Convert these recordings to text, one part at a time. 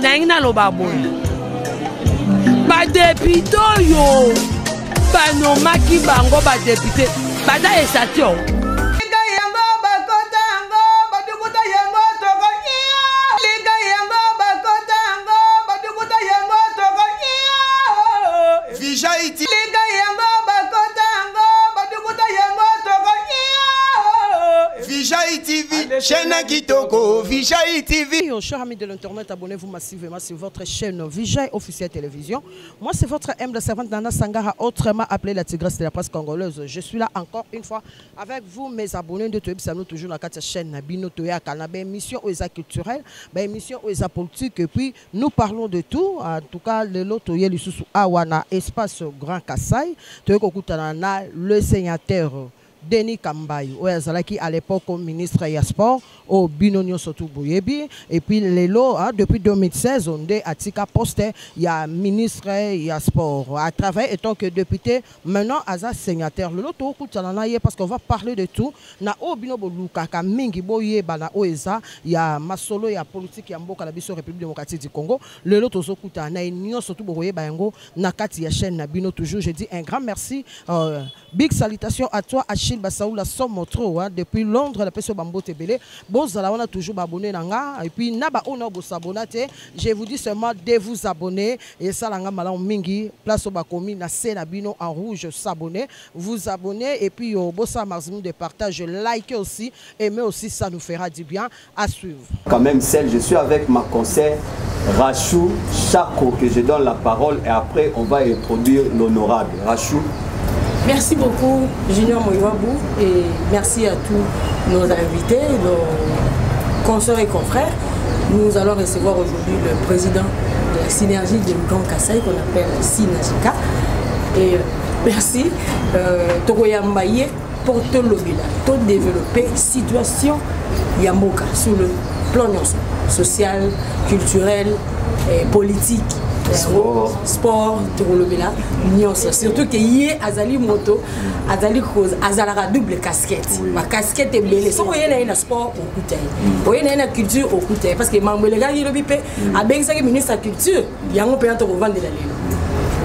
Naina lo baboy. Ba député yo. Ba no maki bango ba député. Ba da esatio. Chaîne Kitoko, Vijay TV. Chers amis de l'internet, abonnez-vous massivement sur votre chaîne Vijay officielle télévision. Moi, c'est votre humble servante Nana Sangara, autrement appelée la tigresse de la presse congolaise. Je suis là encore une fois avec vous, mes abonnés de Toyib Sano, toujours dans la chaîne Bino Toya Kanabé, émission aux culturelle, émission aux politiques. Et puis, nous parlons de tout. En tout cas, le lot Toye Lissousou Awana, espace Grand Kassai, Toye Kokutanana, le sénateur Denis Kambaye, qui à l'époque ministre des Sports, au Binonio Sotou Boyebi, et puis les lots, depuis 2016, on est à Tika Poste, il y a ministre des Sports, à travers étant que député, maintenant, Aza sénateur, le lot, parce qu'on va parler de tout, na o binobo lukaka mingi boye bana oeza, il y a masolo, il y a politique, il y a mboka la biso République démocratique du Congo, le lot ozokuta na union Sotou Boye Bayango, na kati ya chaîne na bino toujours, je dis un grand merci, big salutation à toi, Achille Bassaoula Somotro, depuis Londres, la personne Bambo Tebele. Bon, on a toujours abonné nanga et puis naba on a s'abonner. Je vous dis seulement de vous abonner et ça langa malan mingi place au bakomi na Senabino en rouge s'abonner, vous abonner et puis au bossa maximum de partage, like aussi, aimer aussi, ça nous fera du bien à suivre. Quand même celle, je suis avec ma conseillère Rachou Chako que je donne la parole et après on va introduire l'honorable Rachou. Merci beaucoup Junior Moïwabou et merci à tous nos invités, nos consoeurs et confrères. Nous allons recevoir aujourd'hui le président de la synergie de Grand Kassai qu'on appelle Sinajika. Et merci Tokoyambaye pour tout l'obila, tout développer situation Yamoka sur le plan social, culturel, politique. Sport, surtout que hier Azali Moto, Azali Cause, Azalara double casquette. Ma casquette est belle. Si vous avez un sport au côté, vous avez une culture au côté, parce que Mambelega il bipé, a bien ça que ministre de la culture, il y a un peu de vendre de la ligne.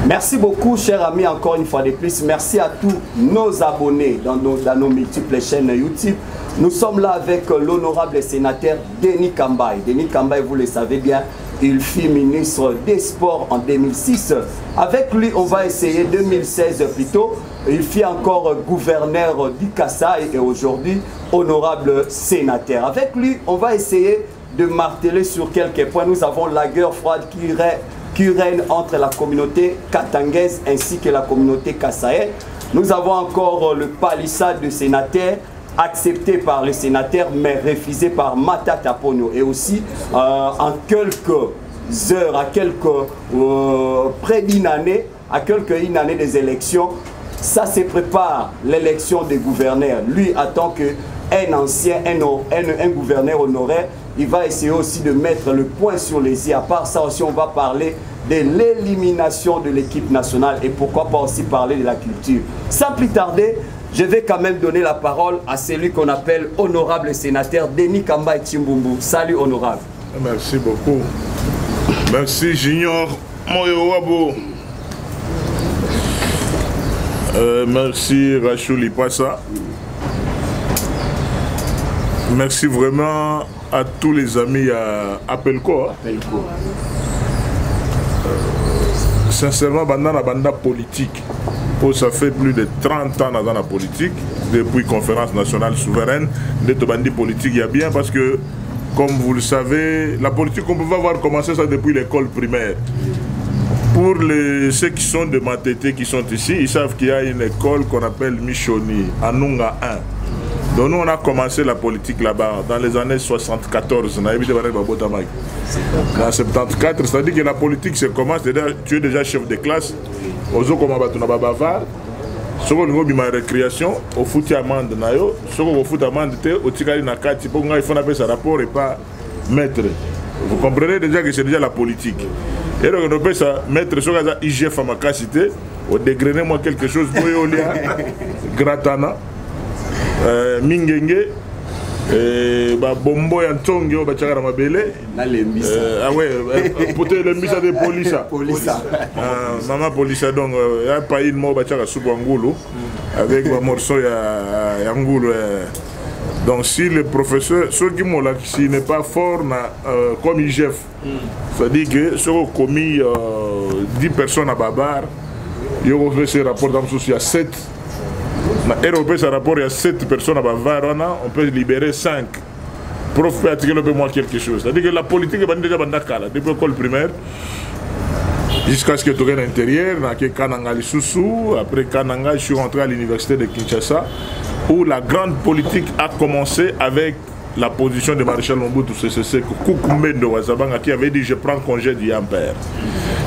Merci beaucoup, chers amis, encore une fois de plus. Merci à tous nos abonnés dans nos multiples chaînes YouTube. Nous sommes là avec l'honorable sénateur Denis Kambaye. Denis Kambaye, vous le savez bien, il fut ministre des Sports en 2006. Avec lui, on va essayer, 2016 plutôt, il fut encore gouverneur du Kassai et aujourd'hui honorable sénateur. Avec lui, on va essayer de marteler sur quelques points. Nous avons la guerre froide qui règne entre la communauté katangaise ainsi que la communauté kassaïenne. Nous avons encore le palissade de sénateurs accepté par les sénateurs mais refusé par Matata Ponyo. Et aussi en quelques heures, à près d'une année, à une année des élections, ça se prépare l'élection des gouverneurs. Lui attend qu'un ancien, un gouverneur honoraire, il va essayer aussi de mettre le point sur les i. À part ça aussi, on va parler de l'élimination de l'équipe nationale et pourquoi pas aussi parler de la culture. Sans plus tarder, je vais quand même donner la parole à celui qu'on appelle honorable sénateur Denis Kambaye Chimbumbu. Salut honorable. Merci beaucoup. Merci Junior Moïwabou. Merci Rachou Lipassa. Merci vraiment à tous les amis à Appelco. Sincèrement, dans la bande politique, ça fait plus de 30 ans dans la politique, depuis Conférence nationale souveraine, de bande politique, il y a bien parce que, comme vous le savez, la politique, on peut avoir commencé ça depuis l'école primaire. Pour ceux qui sont de Matete, qui sont ici, ils savent qu'il y a une école qu'on appelle Michoni, à Nunga 1. Donc nous, on a commencé la politique là-bas dans les années 74. On a évité dans 74, c'est-à-dire que la politique se commence, tu es déjà chef de classe, ozo comme batuna bavard, soko ngo bima récréation, au foot amende nayo, soko au foot amende te, au tikali na kati, pour nga il faut appeler ça rapport et pas maître. Vous comprenez déjà que c'est déjà la politique. Et donc on appelle ça maître soko za IGF à ma cité, au dégrainer moi quelque chose boyolia, gratana, mingenge, Bombo ya Ntongo bachaka na mabele na lembisa ah ouais poté lembisa de polisa maman polisa donc ya pas une mot bachaka sous ngulu avec un morceau ya ngulu donc si le professeur ce qui m'a là qui n'est pas fort comme IGF ça dit que ce qu'on commis 10 personnes à Babar il y a ce rapport dans il y a 7 Européen, ce rapport, il y a 7 personnes à Bavar, on peut libérer 5. Prof peut attirer un peu moins quelque chose. C'est-à-dire que la politique est déjà bandakala, depuis l'école primaire, jusqu'à ce que tu aies l'intérieur, Kananga Lisusu, après Kananga, je suis rentré à l'université de Kinshasa, où la grande politique a commencé avec la position de Maréchal Mobutu Sese Seko, Kukumbendo Wazabanga, qui avait dit je prends congé du Yampère.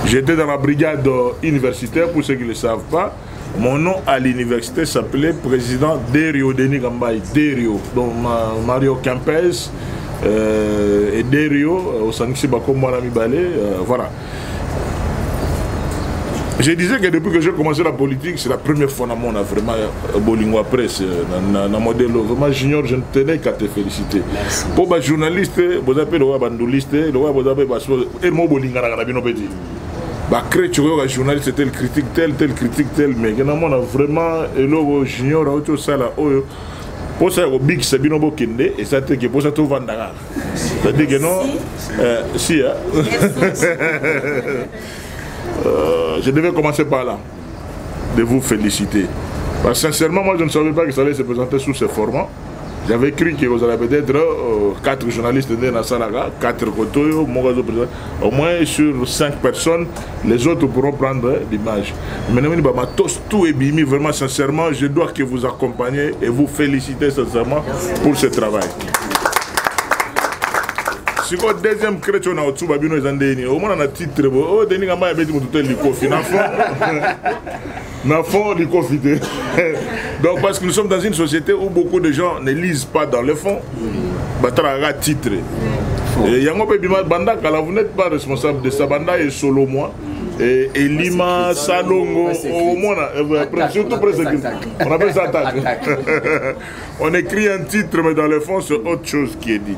J'étais dans la brigade universitaire, pour ceux qui ne le savent pas. Mon nom à l'université s'appelait président Derio Denis Gambaye, Derio, donc Mario Campes et Derio au Sanxi Bakom Wanami Balé, voilà. Je disais que depuis que j'ai commencé la politique, c'est la première fois dans mon vraiment Bolingwa Presse, dans le modèle, vraiment junior, je ne tenais qu'à te féliciter. Merci. Pour les journalistes, vous avez le bandoliste, vous avez le mot Bolinga dans la petit. Créer un journaliste tel critique tel mais on a vraiment le junior auto ça là pour ça au big c'est bien kende et ça que pour ça tout vendara c'est-à-dire que non si je devais commencer par là de vous féliciter parce que sincèrement moi je ne savais pas que ça allait se présenter sous ce format. J'avais cru que vous allez peut-être 4 journalistes de Nassalaga, 4 Kotoyo, au moins sur 5 personnes, les autres pourront prendre l'image. Mais tout est bimi, vraiment sincèrement, je dois que vous accompagner et vous féliciter sincèrement pour ce travail. Si le deuxième chrétien a au-dessus, au moins on a titre, oh, Denis Gamba a dit que tu donc parce que nous sommes dans une société où beaucoup de gens ne lisent pas dans le fond, titre. Et vous n'êtes pas responsable de ça, Banda et solo moi. Et Lima, Salongo, surtout on appelle ça attaque. On écrit un titre, mais dans le fond, c'est autre chose qui est dit.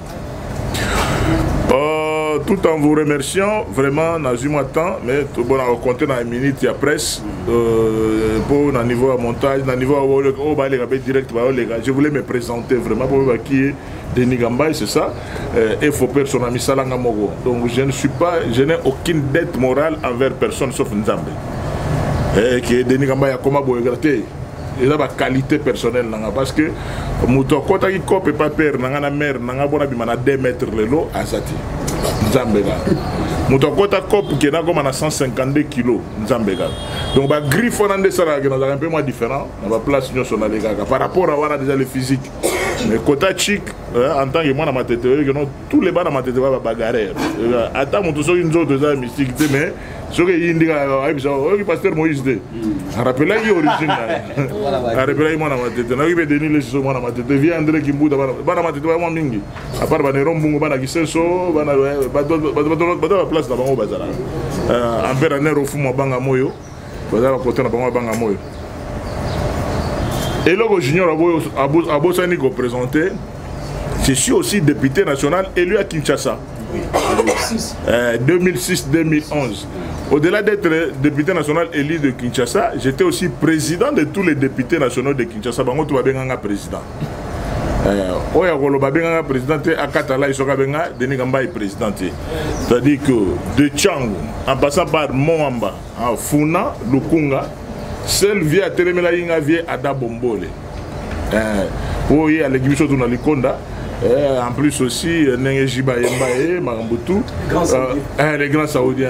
Tout en vous remerciant, vraiment, dans un temps, mais tout bon, on compte dans une minute, il y a presse, pour un niveau à montage, un niveau direct, je voulais me présenter vraiment pour qui est Denis Gambaye, c'est ça, et il faut personne à Salanga Mogo. Donc je n'ai aucune dette morale envers personne sauf Nzambe. Et que Denis Gambaye a comment regretter. Il a une qualité personnelle parce que Mouto Kota qui copie pas père nanga mère nanga bona bimana 2 mètres le lot azati Nzambega Mouto Kota copie qui na comme 152 kilos Nzambega donc ba griffe on ande ça là un peu moins différent on va place sur la les gars par rapport à voilà déjà le physique mais Kota chic en tant que moi dans ma tête que non tous les bas dans ma tête va bagarrer attends mon tout ça une autre déjà mystique mais ce que il dit que pasteur Moïse de rappelle là origine rappelle moi dans ma tête na qui Denis les choses moi dans ma tête vient André Kimbuda bana ma tête moi mingi à part bana rombungu bana kiseso bana ba place na bango bazala en père nero fumo banga moyo bazala côté na bango banga moyo et le junior Abo Sani ko présenté je suis aussi député national élu à Kinshasa 2006-2011. Au-delà d'être député national élu de Kinshasa, j'étais aussi président de tous les députés nationaux de Kinshasa. Bango tu vas président. Oya kolo babenga président akatala isoka benga Denis Gambaye président. C'est-à-dire que de Tchango en passant par Moamba, Funa, Lukunga, seul via Telemela Inga via Ada Bombole. Oui, à l'exhibition de Likonda. En plus aussi, Nengejiba Yembaye, Marambutu, les grands Saoudiens,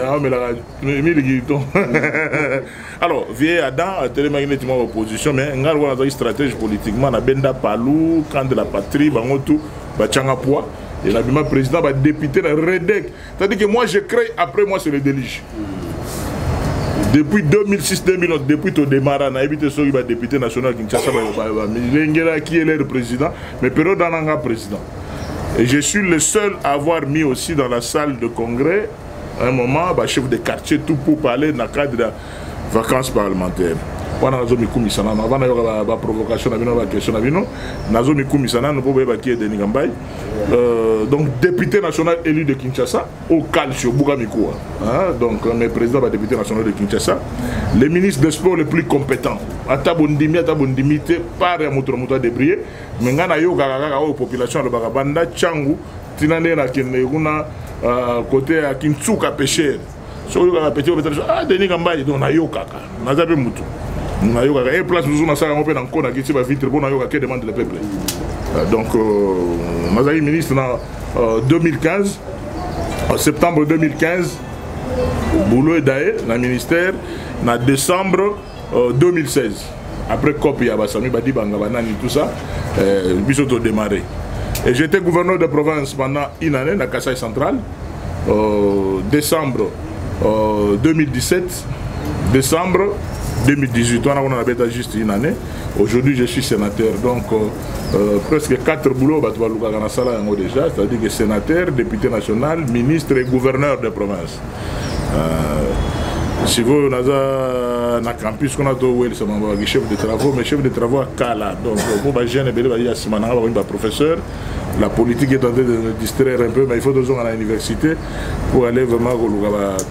alors, vieille Adam, télémagnétiquement opposition, mais on a une stratégie politiquement, on a Benda Palou, camp de la patrie, Bangotu, Bachangapua, et l'habillement président va député dans Redek. C'est-à-dire que moi je crée, après moi c'est le délige. Depuis 2006-2009, depuis ton démarrage, on a évité ce qui va député national Kinshasa, qui est le président, mais Pero Dananga président. Et je suis le seul à avoir mis aussi dans la salle de congrès, à un moment, chef de quartier, tout pour parler dans le cadre de vacances parlementaires. wana nazo mikumisana avant nayoka ba provocation na bino ba question na bino nazo mikumisana no pobe ba ki Denis Kambai donc député national élu de Kinshasa au calcio buga mikoa donc mes présidents ba député national de Kinshasa les ministres des sports les plus compétents ata bondimi te par ya moto débrier mais ngana yoka kaka o population de banda changu tinande na kende kuna côté à Kintsuka pêcheur so yoka pêcheur Denis Kambai donc na yoka na zabe mutu na yoka et place nous na sala mo pe na nkona ki ba vitre bon na yoka que demande le peuple donc Mazali ministre en 2015 en septembre 2015 boulot et daé na ministère en décembre 2016 après copie à Bassami Badi Banga Banani tout ça bisoto démarré et j'étais gouverneur de province pendant une année dans Kasaï central décembre 2017 décembre 2018 on a bêta juste une année aujourd'hui je suis sénateur donc presque 4 boulots déjà c'est-à-dire que sénateur député national ministre et gouverneur de province si vous avez un campus qu'on a dit chef de travaux mais chef de travaux à Kala donc pour les jeunes professeur la politique est en train de me distraire un peu mais il faut 2 ans à l'université pour aller vraiment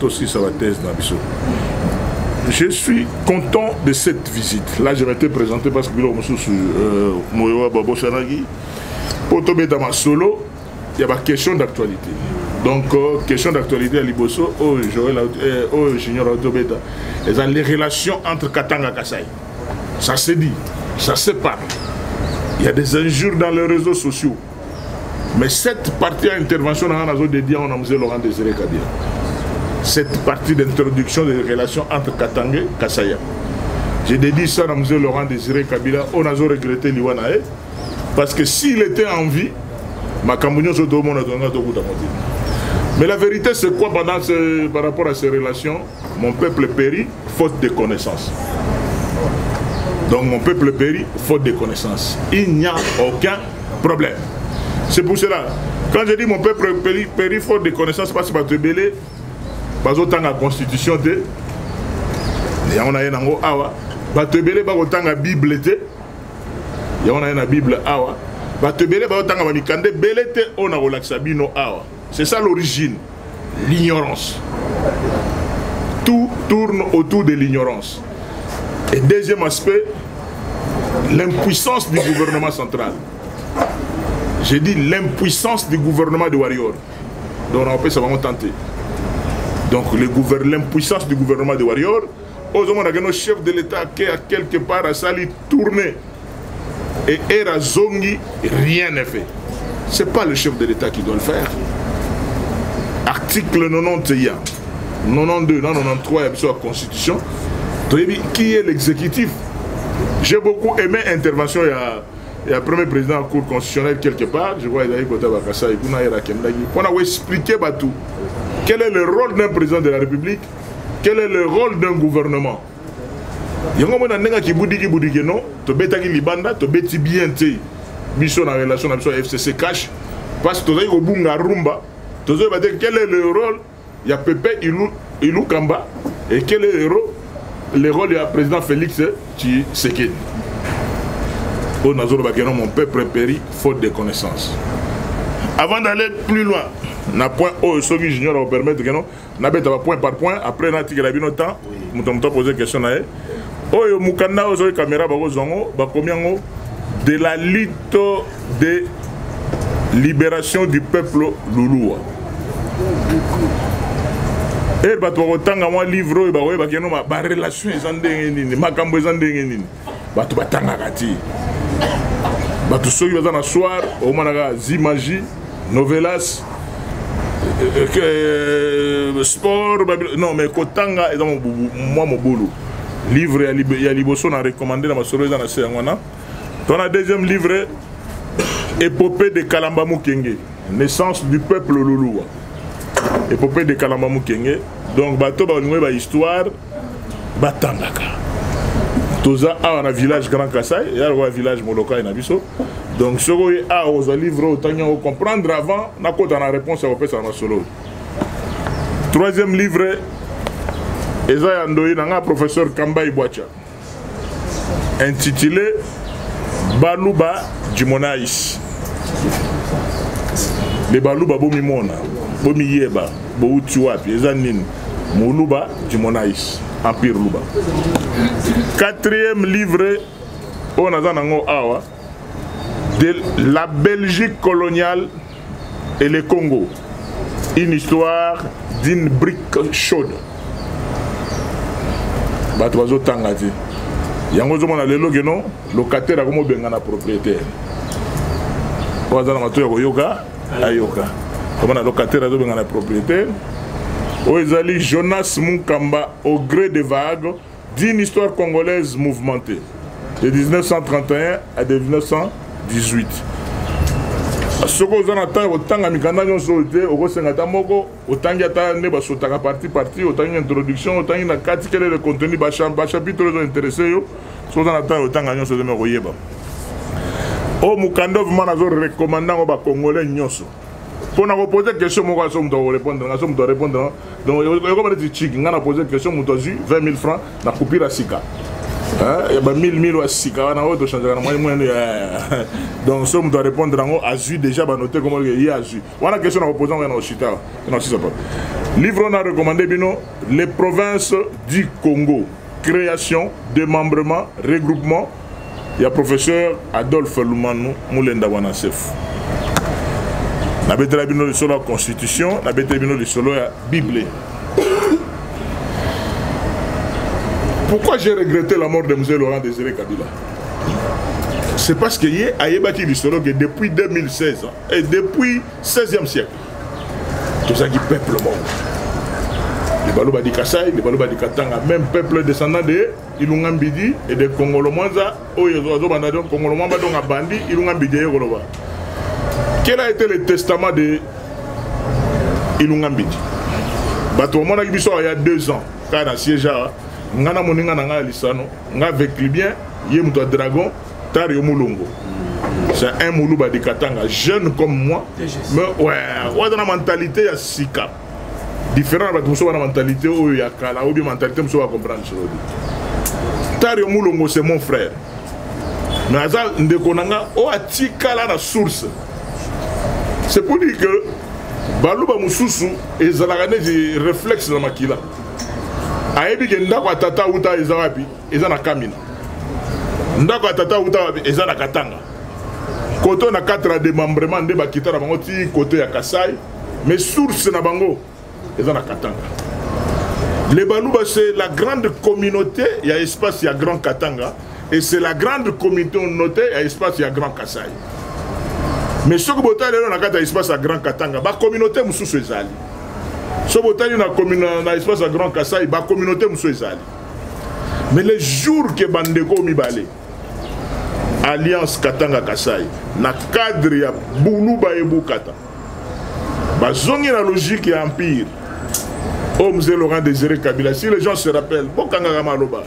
aussi sur la thèse dans le je suis content de cette visite. Là, je m'étais présenté parce que Moyoa Babo Chanagi, pour tomber dans ma solo, il y a ma question d'actualité. Donc, question d'actualité à Liboso, Junior Autobeta, les relations entre Katanga et Kasaï. Ça se dit, ça se parle. Il y a des injures dans les réseaux sociaux. Mais cette partie d'intervention, on a dédié à Laurent Désiré Kabila. Cette partie d'introduction des relations entre Katanga et Kasaïa. J'ai dédié ça à M. Laurent Désiré Kabila, on a regretté l'Iwanae, parce que s'il était en vie, ma Camerounais se demande à mais la vérité, c'est quoi par rapport à ces relations? Mon peuple périt faute de connaissances. Donc mon peuple périt faute de connaissances. Il n'y a aucun problème. C'est pour cela, quand je dis mon peuple périt faute de connaissances, parce que tu belé, parce que la constitution de on a une awa batebele ba otanga bible te ya on a une bible awa batebele ba otanga mikande belete on a relaxa bino awa c'est ça l'origine l'ignorance tout tourne autour de l'ignorance et deuxième aspect l'impuissance du gouvernement central j'ai dit l'impuissance du gouvernement de Warrior donc on peut ça va tenter. Donc l'impuissance du gouvernement de Warrior, au chef de l'État qui a quelque part à sali tourner et era zongi, rien n'est fait. Ce n'est pas le chef de l'État qui doit le faire. Article 90, 92, 93, il y a la Constitution. Qui est l'exécutif? J'ai beaucoup aimé l'intervention. Il y a le premier président de la Cour constitutionnelle quelque part, je vois on a expliqué tout. Quel est le rôle d'un président de la République? Quel est le rôle d'un gouvernement? Il y a un gens qui dit non, tu bêta qui libanda, tu bêti bien té. Mission en relation avec FCC cash, parce que tu as au bunga rumba, tu as dit quel est le rôle? Il y a Pepe Ilou Kamba et quel est le rôle du président Félix Tshisekedi. Au Nazoro Bakeno, mon peuple périt faute de connaissances. Avant d'aller plus loin, na point O Sogi Junior va permettre que non, na bête point par point après na tigre la bino temps, nous t'ont posé question na O mukanda o caméra ba zongo ba komiango de la lutte de libération du peuple Lulua. Et ba to tanga moi livre ba we ba keno ba relation ezandenge nini makambo ezandenge nini ba to batanga kati ba to soki bazana soir au manaka zimagie novelas sport non mais kotanga et moi mon boulot livre il y a liboso na recommandé dans ma solo dans la séangona ton deuxième livre épopée de Kalamba Mukenge naissance du peuple Lulua épopée de Kalamba Mukenge donc bato ba ngwe histoire batangaka toza a na village Grand Kasaï il y a un village Moloka na biso. Donc, ce que a aux livres, autant comprendre avant, n'a qu'autant la réponse à opérer sur solo. Troisième livre, Eza Yandoyi, n'a professeur Kambai Boacha. intitulé Baluba du Monaïs. Les Baluba Bomimona, Bomiyeba, Boutiwapi, Ezanin, Moluba du Monaïs, Empire Luba. 4e livre, on a Awa, de la Belgique coloniale et le Congo. Une histoire d'une brique chaude. Batwazo Tangati. Yango zo mona lelo geno locataire akomo bengana propriétaire. Wazana matoya koyoka ayoka. Comme locataire azo bengana propriétaire. Oezali Jonas Munkamba au gré des vagues d'une histoire congolaise mouvementée de 1931 à 1918. Soko zana ta otanga mikanda nyonso te okosenga ta moko otangi ata ne basotaka parti otangi introduction otangi na kati quel est le contenu ba chapitre les intéressés yo soko zana ta otanga nyonso te me koyeba o mukando vraiment nazo recommandant ba congolais nyonso pona ko poser question moko aso mto répondre ngaso mto répondre donc yo comme dit chiki ngana poser question mto zu 20 000 francs na kupira sika. Il y a 1000 à Sika, donc ça, on doit répondre à Azu déjà, noter comment il y a Azu. On a une question à opposer au Chita. Livre, on a recommandé les provinces du Congo, création, démembrement, regroupement. Il y a professeur Adolphe Lumanu Moulenda Wanasef. On a besoin de la Constitution, on a besoin de la Bible. Pourquoi j'ai regretté la mort de M. Laurent Désiré Kabila? C'est parce qu'il y a que depuis 2016 et depuis le 16e siècle, tout ça qui peuple le monde. Les Balouba di Kassai, les Balouba di Katanga, même peuple descendant de Ilungambidi et de Congolomwanza, Congolomwamba donc à Bandi, Ilungambidi et Goloba. Quel a été le testament de Ilungambidi? Bateau il y a 2 ans, quand il a siégé. Ngana moninga nanga lisano nga avec bien yé muto dragon Tario Mulongo. C'est un Muluba de Katanga jeune comme moi mais ouais dans la mentalité ya sika différent de tout la mentalité ou ya kala ou bien mentalité muso va comprendre ça. Tario Mulongo c'est mon frère. Mais azal ndeko nanga o atikala na source. C'est pour dire que Baluba mususu ezalaka ne réflexe na makila. Ayebi ke ndako atata uta eza wapi eza na Kamina ndako atata uta wapi eza na Katanga koto na 4 démembrement nde bakita na bango ti koto ya Kasai mais source na bango eza na Katanga. Les Baluba c'est la grande communauté il y a espace il y a Grand Katanga et c'est la grande communauté il y a espace il y a Grand Kasai mais ce que bota lelo na kata espace à Grand Katanga ba communauté mususu ezali. Si vous avez un espace à Grand Kassai, la communauté est allée. Mais les jours que Bandeko Mibale, Alliance Katanga Kassai, na cadre ya Boulouba et Boukata, il y a la logique et empire. Monsieur Laurent Désiré Kabila, si les gens se rappellent, Bokanga Maloba,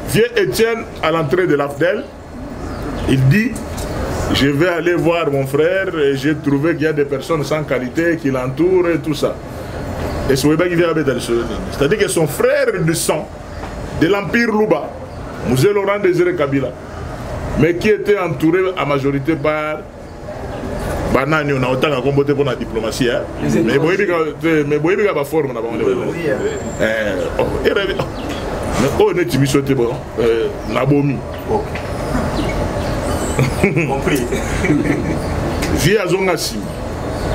vieux Étienne à l'entrée de l'AFDEL, il dit je vais aller voir mon frère et j'ai trouvé qu'il y a des personnes sans qualité qui l'entourent et tout ça. Et c'est-à-dire que son frère de sang de l'Empire Luba, M. Laurent Désiré Kabila, mais qui était entouré à majorité par Banani, on a autant à combattre pour la diplomatie. Mais vous voyez que la forme n'a pas on est timide sur bon, Nabomi. Compris. Via Zongassi.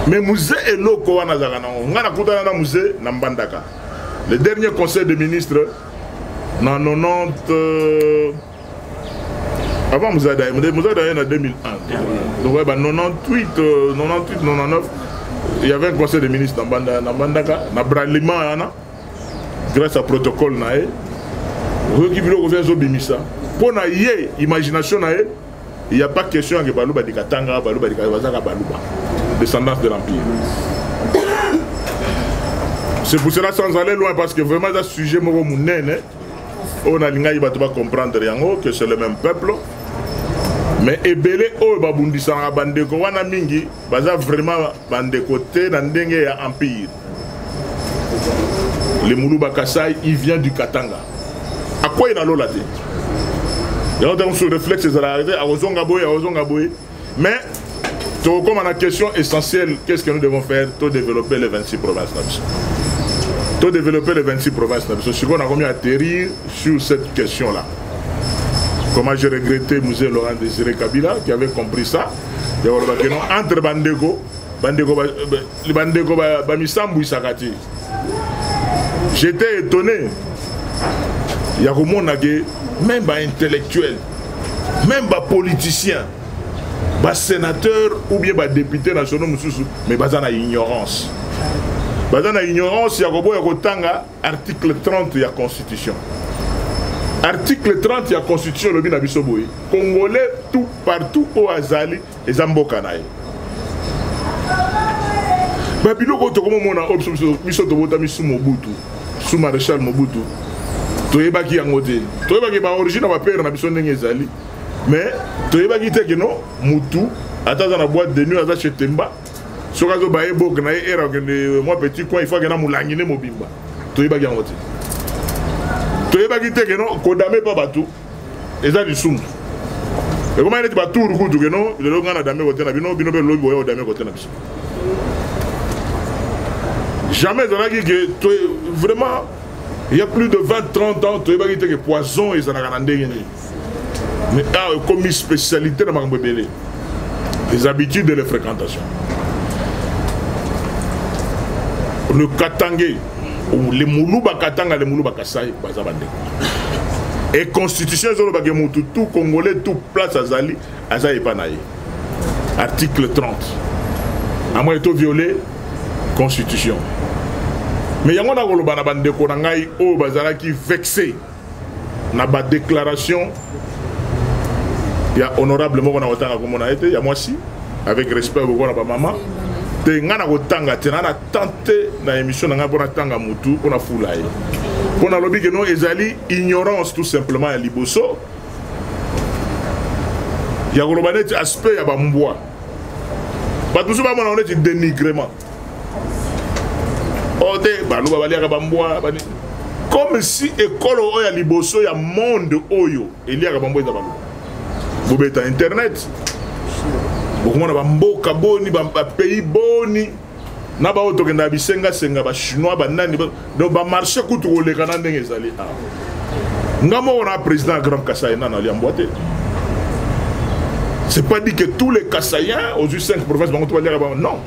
Mais musée est loko wana zakana ngana kutana na musée na Mbandaka. Le dernier conseil des ministres en 90 avant musée en 2001. Donc ouais, 98 99 il y avait un conseil des ministres na Mbandaka na Bralima yana grâce à protocole na e. Qui veut ko faire bimisa. Pour na yé imagination na e, il y a pas question que Baluba di Katanga, Baluba di Kazaka Baluba. Descendance de l'Empire. C'est pour cela sans aller loin parce que vraiment ce sujet on a l'ingay va comprendre que c'est le même peuple. Mais ebele o babundisa bandeko wana mingi baza vraiment bandeko te na ndenge ya empire. Le Muluba Kassai il vient du Katanga. À quoi il a l'olate? Il y a un réflexe, c'est arrêté à Ozongaboy. Mais, comme la question essentielle, qu'est-ce que nous devons faire pour développer les 26 provinces? Pour développer les 26 provinces, je qu'on a remis à atterrir sur cette question-là. Comment j'ai regretté M. Laurent Désiré Kabila qui avait compris ça. Entre Bandeko, Bamisambu Isakati. J'étais étonné. Il y a même des intellectuels, même des politiciens, des sénateurs ou bien des députés nationaux, mais ils ont ignorance. Dans l'ignorance, il y a l'article 30 de la Constitution. Article 30 de la Constitution, le Binabisoboui. Congolais, tout partout au Azali, et Zambokanaï. Babilo, quand on a observé sous Mobutu, sous Maréchal Mobutu, tu es baki en modèle. Tu es baki en origine, on va perdre la mission d'Engezali. Mais tu es baki te non, Moutu, attends dans la boîte de nuit, à chez Temba. Sur le bail, moi petit coin, il faut que je me mobimba. Tu es baki en modèle. Tu es baki te non, Kodame pas bateau. Et ça du soum. Et comment il est bateau, que non, le logo a damé côté na bino, bino be logo au damé côté na biso. Jamais dans la que vraiment. Il y a plus de 20-30 ans, tu as dit que poison et ça n'a rien à. Mais comme une spécialité dans ma bébé, les habitudes et les fréquentations. Le Katangé, ou les Moulouba Katanga, les Moulouba Kassai, et constitution, tout Congolais, tout place à Zali, Azaï Panaï. Article 30. À moins de violer, constitution. Mais il y a un bandeko nangai au bazara qui vexé na ba déclaration. Il y a honorablement on a autant comme on a été, il y a moi aussi avec respect au na ba maman. Te ngana kotanga te na tenté na émission na ngana tanga mutu on a foulaye. On a lobby que non ezali ignorance tout simplement ya liboso. Il y a un aspect ya ba mbwa. Ba tout ça ba on est dénigrement. Comme si l'école oya liboso ya monde oyo elia ka bambo ezaba bobeta internet bokomona bamboka boni ba pays boni na ba oto kenda bisenga senga ba chinois ba nani do ba marché kutu koleka na ndenge ezali ngamo on président Grand Kassai na ali amboité. C'est pas dit que tous les Kassaïens aux 5 provinces vont tout aller non.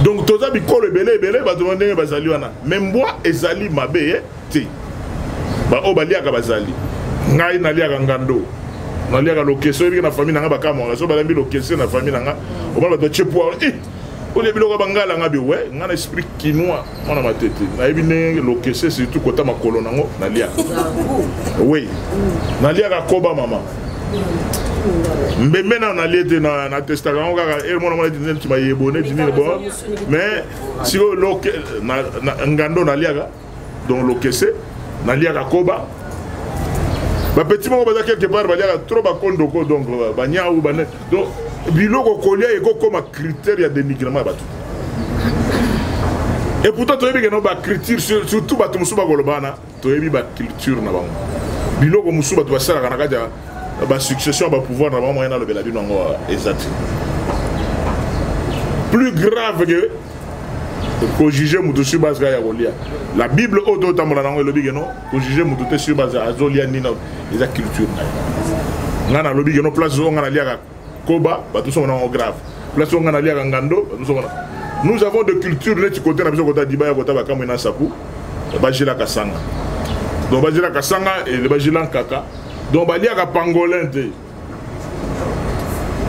Donc, tous les gens belé, va demander bazali wana. Même moi, ezali mabe ti. Ba o balia ka bazali. Ngai na lia ngando. Na lia ka lokeso bi na famille nga bakama. So ba lambi lokeso na famille nga. O ba to chepo. O le biloko bangala nga bi we, nga na esprit kinois mona matete. Na yebi ne lokeso surtout kota makolo nango na lia. Oui. Na lia ka koba mama. Mais maintenant on a l'aide na testament kaka et mon dit tu m'as yeboné dit bon mais si na ngando na liaga donc lokese na liaga koba ba petit mo ba quelque part ba liaga trop ba kondo ko donc ba nya ou ba donc biloko kolia et comme critère ya dénigrement ba tout et pourtant tu que no ba critère surtout ba tumusu ba golobana to yebi ba culture na bango biloko musu ba to sala kana kaja la succession va pouvoir avoir moyen dans le Belabino exact. Plus grave que juger Moutou sur base de la Bible auto tambourano et le bigeno, que juger Moutou sur base de Azolia Nina et la culture. Nana le bigeno place où on a lié à Koba, tout ça on grave. Place où on a lié à Ngando, nous avons de culture de côté la maison côté d'Ibaya côté Bakamina Sapu, Bajila Kasanga. Donc Bajila Kasanga et le Bajilan Kaka. Donc, il y a un pangolin.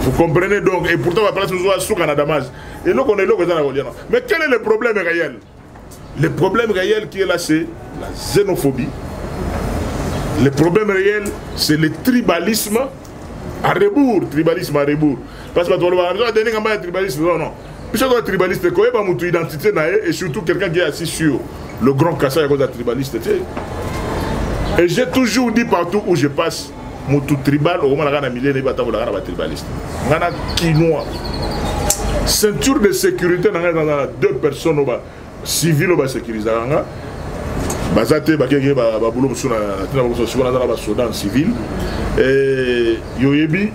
Vous comprenez donc, et pourtant, on va placer sous Canadamas. Et nous, on est là, mais quel est le problème réel? Le problème réel qui est là, c'est la xénophobie. Le problème réel, c'est le tribalisme à rebours. Tribalisme à rebours. Parce que tu vas dire un tribalisme. Non, non. Puisque tu es tribaliste, tu as une identité et surtout quelqu'un qui est assis sur le grand Kassai à tribaliste. Et j'ai toujours dit partout où je passe, mon tout tribal, au moment où on a mis les tribalistes. On a quinoa. Ceinture de sécurité, on a deux personnes civiles qui sécurisent. Bazate bakeke ba boulot musuna tina ba souvent dans la soda en civil et yoyebi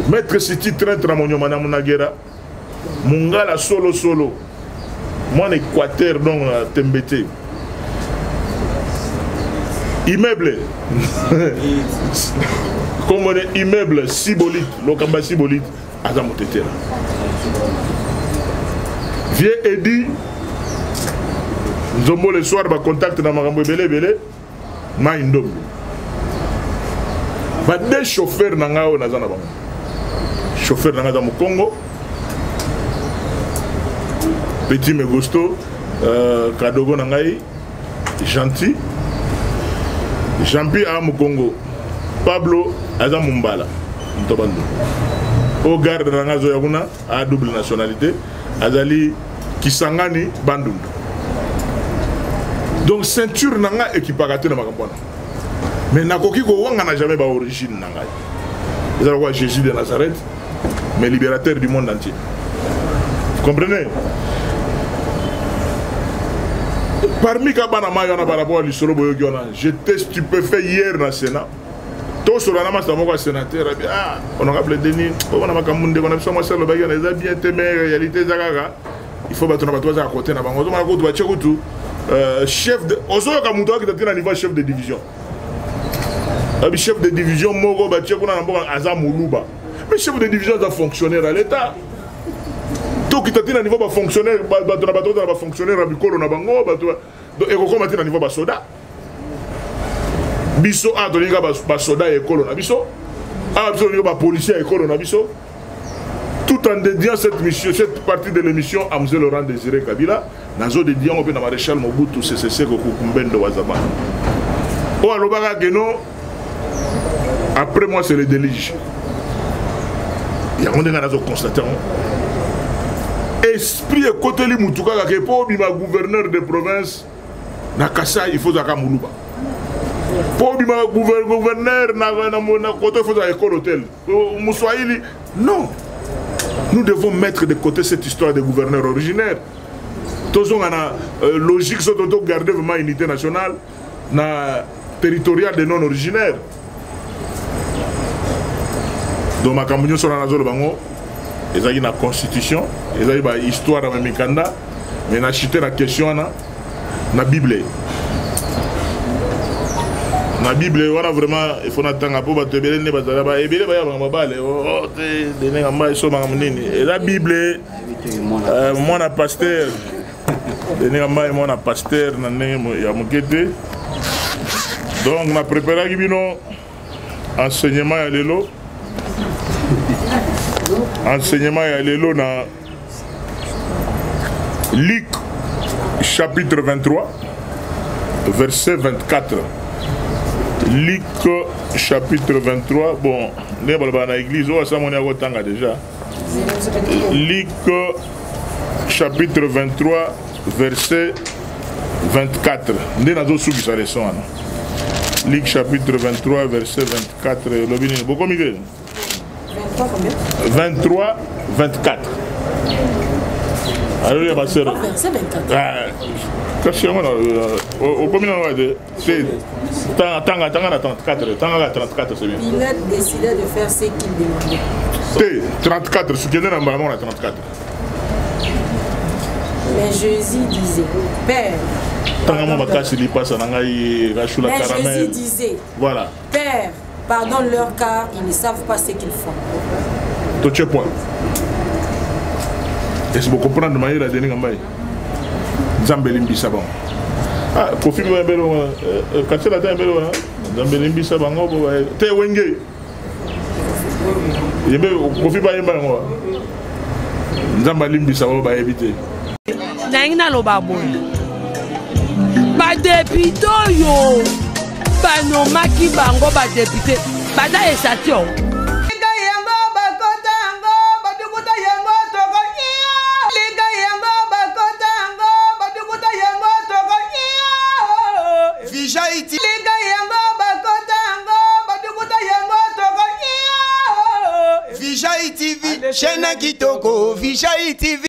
maître Siti traître na monyo mana munagera mungala solo moi en Équateur donc Tembete immeuble comme on est immeuble Sibolite lokamba Sibolite azamotetela vieux Eddie Nzombo le soir ba contact na makambo belé ma indom ba des chauffeurs na ngao na zana ba chauffeur na ngao mu Congo Petit Megosto Kadogo na ngai gentil Jean-Pi a mu Congo Pablo aza Mumbala Ntobando au garde na ngazo yakuna a double nationalité azali Kisangani Bandundu. Donc ceinture nanga équiparateur na makambo. Mais nakoki ko wanga na jamais ba origine nanga. C'est quoi Jésus de Nazareth, mais libérateur du monde entier. Vous comprenez? Parmi kabana mayona par rapport à l'histoire boyogona, j'étais stupéfait hier na Sénat. Tout sur la masse de sénateur, honorable Denis, on a makamunda, on a besoin de le bagage, les bien témé réalité zagaga. Il faut battre na batwa à côté na bango. On a ko to chekutu. Chef de Ozoyo Kamuto qui était à niveau chef de division. Le chef de division Mogo Batcheko na mboka Azamuluba. Mais chef de division est un fonctionnaire à l'État. Tout qui était à niveau ba fonctionnaire, ba fonctionnaire à Bikolo na bango, donc et comment à niveau ba soda. Biso a donné ba soda et Kolo na biso. A donné ba policier et Kolo na biso. Tout en dédiant cette mission, cette partie de l'émission à M. Laurent Désiré Kabila, nazo dédiant au maréchal Mobutu CCC Kokumbendo Wazama. Oh alobaka Geno, après moi c'est le délige. Il y a un moment où constaté. Esprit et côté li mutuka ke po bima gouverneur de province na Kassa il faut zaka muluba. Po bima gouverneur na côté il faut zaka école hôtel. Mouswahili non. Nous devons mettre de côté cette histoire de gouverneurs originaires. Tous on a logique de garder vraiment unité nationale, territoriale des non originaires. Donc ma campagne sur la zone bango, ils ont une constitution, ils ont une histoire dans Mikanda, mais ils ont cité la question na Bible. La Bible, voilà vraiment, il faut attendre pour te bénir, la Bible, moi, un pasteur, mon pasteur, donc, on a préparé enseignement à l'élo. Enseignement à l'élo dans Luc, chapitre 23, verset 24. Luc chapitre 23, bon, on est dans l'église, on a déjà. Luc chapitre 23, verset 24. On est dans le sous sa leçon. Luc chapitre 23, verset 24. Beaucoup mieux. 23, 24. Alors, il y a ma soeur. Verset 24. Au combien c'est 34, c'est bien. Il a décidé de faire ce qu'il demandait. 34, ce qui est dans le 34. Mais Jésus disait, Père. Mais Jésus disait, voilà. Père, pardonne-leur car ils ne savent pas ce qu'ils font. Tout ce point. Est-ce que vous comprenez de manière à donner un bail? Zambelimbi Sabon. Ah, Kofi Mbelo, Katsela Tambelo, Zambelimbi Sabon, Te Wenge. Yembe Kofi Bayemba, Zambelimbi Sabon va éviter. Naina Lobabo. Ba député yo. Ba no maki bango ba député. Ba da esation. Vijay TV, chaîne Kitoko, Vijay TV.